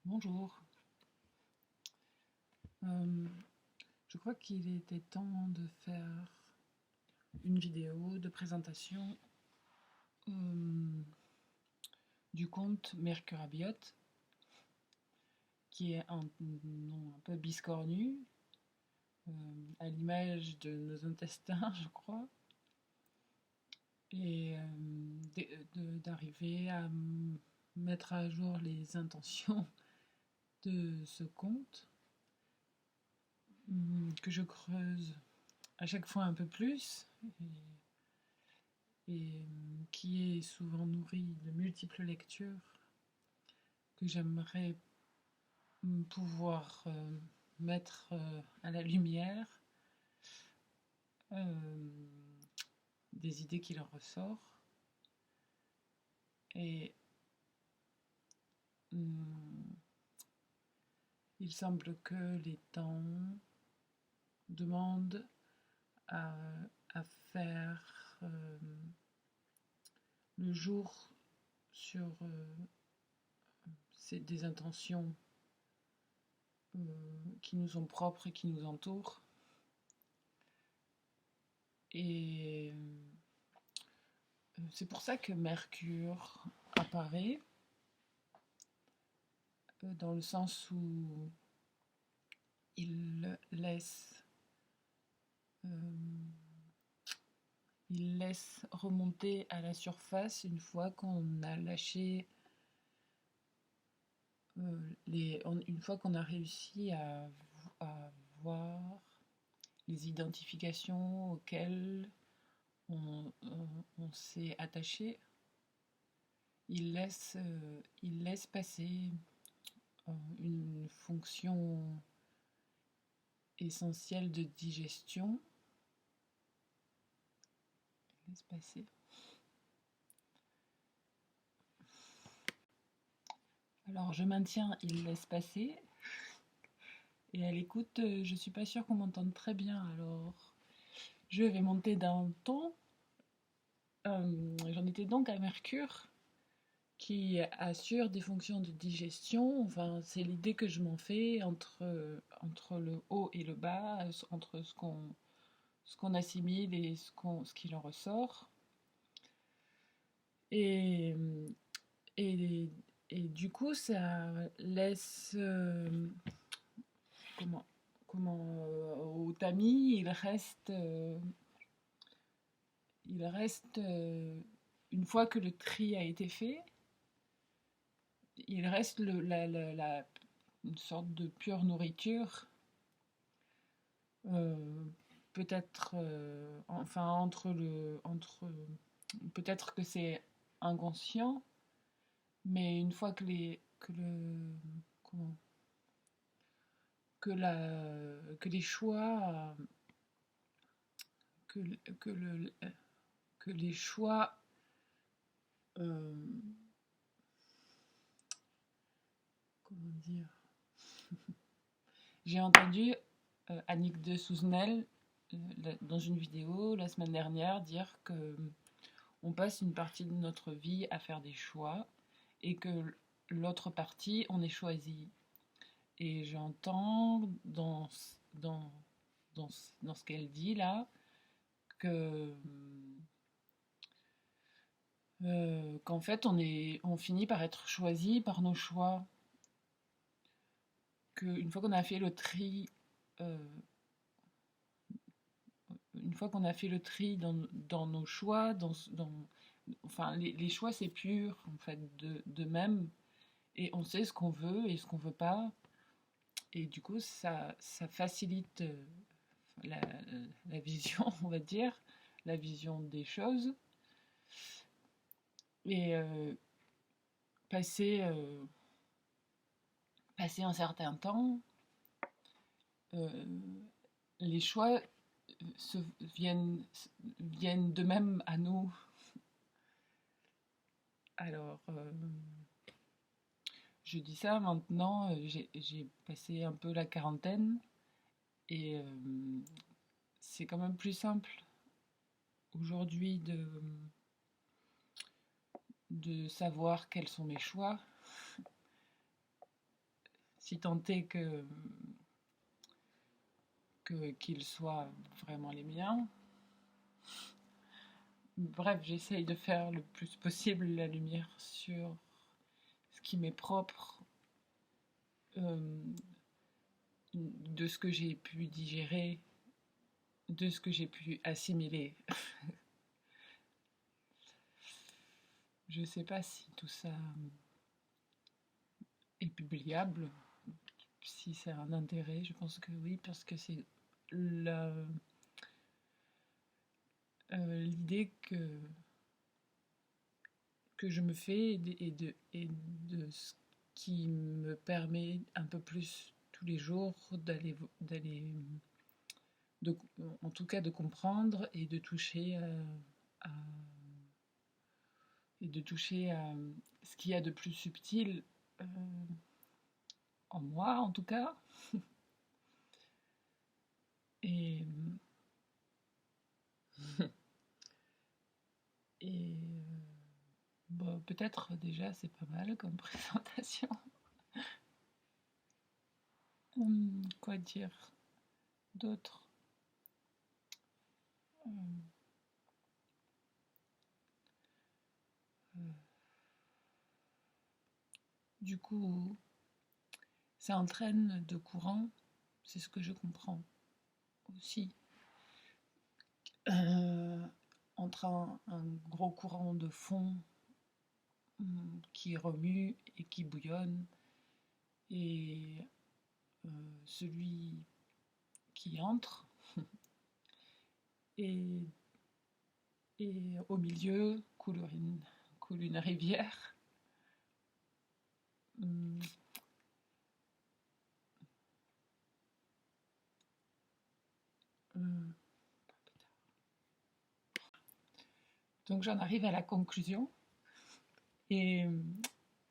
Bonjour. Euh, je crois qu'il était temps de faire une vidéo de présentation euh, du conte Mercurabiote, qui est un nom un peu biscornu, à l'image de nos intestins, je crois, et d'arriver à mettre à jour les intentions de ce conte, que je creuse à chaque fois un peu plus, et qui est souvent nourri de multiples lectures que j'aimerais pouvoir mettre à la lumière, des idées qu'il en ressort. Et il semble que les temps demandent à, à faire le jour sur des intentions qui nous sont propres et qui nous entourent. Et c'est pour ça que Mercure apparaît, dans le sens où il laisse, euh, il laisse remonter à la surface une fois qu'on a lâché, une fois qu'on a réussi à voir les identifications auxquelles on s'est attaché. Il laisse passer une fonction essentielle de digestion. Il laisse passer. Alors je maintiens, il laisse passer. Et à l'écoute, je suis pas sûre qu'on m'entende très bien. Alors je vais monter d'un ton. J'en étais donc à Mercure, qui assure des fonctions de digestion. Enfin, c'est l'idée que je m'en fais entre le haut et le bas, entre ce qu'on assimile et ce qu'il en ressort. Et, et, et du coup, ça laisse, comment, au tamis, il reste une fois que le tri a été fait, il reste une sorte de pure nourriture, euh, peut-être, enfin peut-être que c'est inconscient, mais une fois comment, que les choix, que, que, le, que les choix, euh, comment dire, j'ai entendu Annick de Souzenel dans une vidéo la semaine dernière dire que on passe une partie de notre vie à faire des choix et que l'autre partie, on est choisi. Et j'entends dans ce qu'elle dit là que qu'en fait on finit par être choisi par nos choix, qu'une fois qu'on a fait le tri, euh, une fois qu'on a fait le tri dans nos choix, enfin les choix c'est pur en fait de même, et on sait ce qu'on veut et ce qu'on veut pas, et du coup ça facilite la, la vision, on va dire, la vision des choses. Et passer, passer un certain temps, euh, les choix se, viennent de même à nous. Alors, je dis ça maintenant, j'ai passé un peu la quarantaine, et c'est quand même plus simple aujourd'hui de savoir quels sont mes choix, si tant est qu'ils soient vraiment les miens. Bref, j'essaye de faire le plus possible la lumière sur ce qui m'est propre, de ce que j'ai pu digérer, de ce que j'ai pu assimiler. Je ne sais pas si tout ça est publiable, si ça a un intérêt. Je pense que oui, parce que c'est l'idée que je me fais et de ce qui me permet un peu plus tous les jours en tout cas de comprendre et de toucher à ce qu'il y a de plus subtil en moi en tout cas. Et bon, peut-être déjà c'est pas mal comme présentation. Quoi dire d'autre? Du coup, ça entraîne de courant, c'est ce que je comprends aussi. Entre un gros courant de fond qui remue et qui bouillonne, et celui qui entre, et au milieu coule une rivière. Donc j'en arrive à la conclusion, et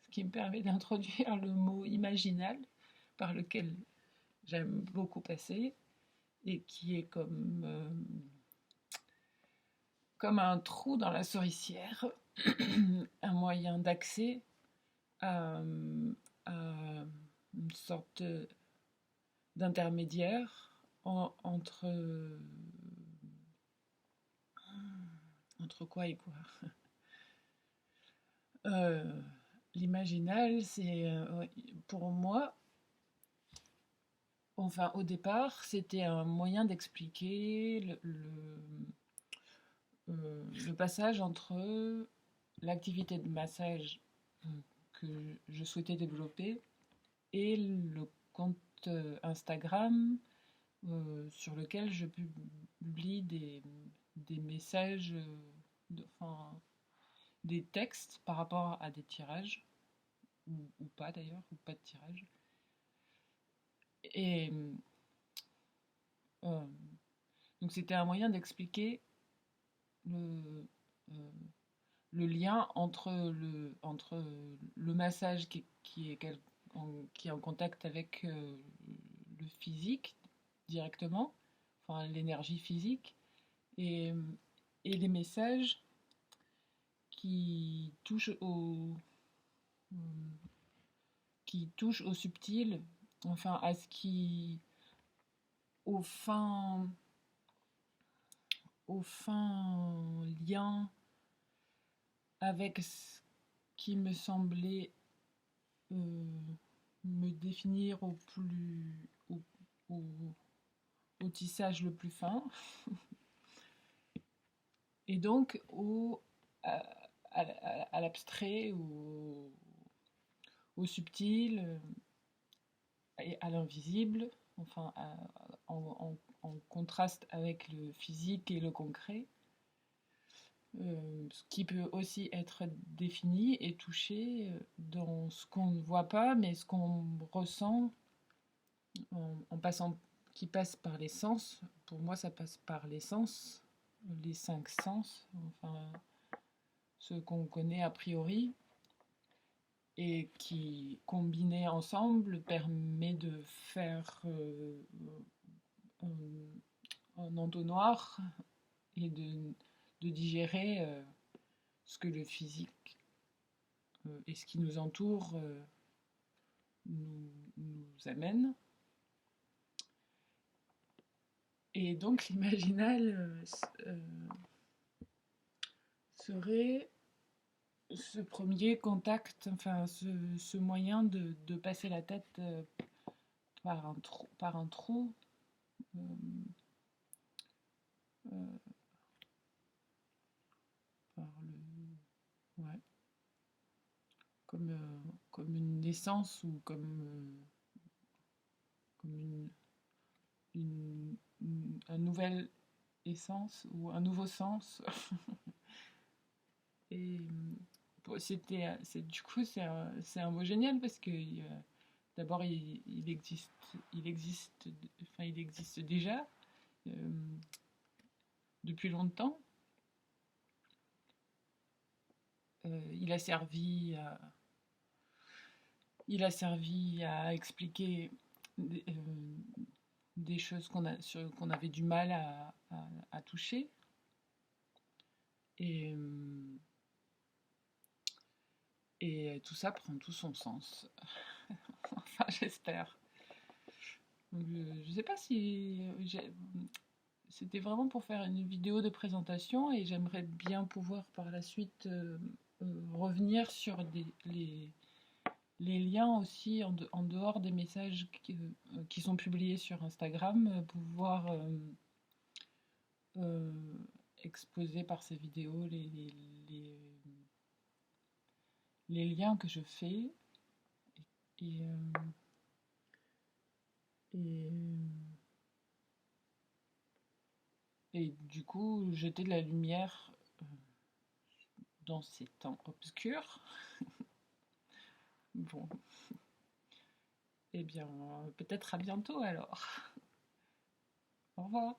ce qui me permet d'introduire le mot imaginal, par lequel j'aime beaucoup passer, et qui est comme un trou dans la souricière, un moyen d'accès à une sorte d'intermédiaire entre quoi et quoi. L'imaginal, c'est pour moi, enfin au départ, c'était un moyen d'expliquer le passage entre l'activité de massage que je souhaitais développer et le compte Instagram sur lequel je publie des messages, des textes par rapport à des tirages, ou pas d'ailleurs, ou pas de tirage. Et donc c'était un moyen d'expliquer le lien entre le massage qui est en contact avec le physique directement, enfin l'énergie physique, et les messages qui touchent au subtil, enfin à ce qui au fin lien avec ce qui me semblait me définir au tissage le plus fin, et donc à l'abstrait, au subtil et à l'invisible, enfin en contraste avec le physique et le concret, ce qui peut aussi être défini et touché dans ce qu'on ne voit pas, mais ce qu'on ressent qui passe par les sens. Pour moi, ça passe par les sens, les 5 sens, enfin ce qu'on connaît a priori, et qui, combiné ensemble, permet de faire un entonnoir et de digérer ce que le physique et ce qui nous entoure nous amène. Et donc l'imaginal serait ce premier contact, enfin ce moyen de passer la tête par un trou euh, euh, par ouais, comme, comme une naissance ou comme un nouvel essence ou un nouveau sens. Et du coup, c'est un mot génial parce que d'abord, il existe déjà euh, depuis longtemps. Il a servi à expliquer des choses qu'on avait du mal à toucher. Et, et tout ça prend tout son sens. Enfin, j'espère. Je ne sais pas si c'était vraiment pour faire une vidéo de présentation et j'aimerais bien pouvoir par la suite revenir sur les liens aussi en dehors des messages qui sont publiés sur Instagram, pouvoir euh, exposer par ces vidéos les liens que je fais et, et, et du coup jeter de la lumière dans ces temps obscurs. Bon, eh bien, peut-être à bientôt alors. Au revoir.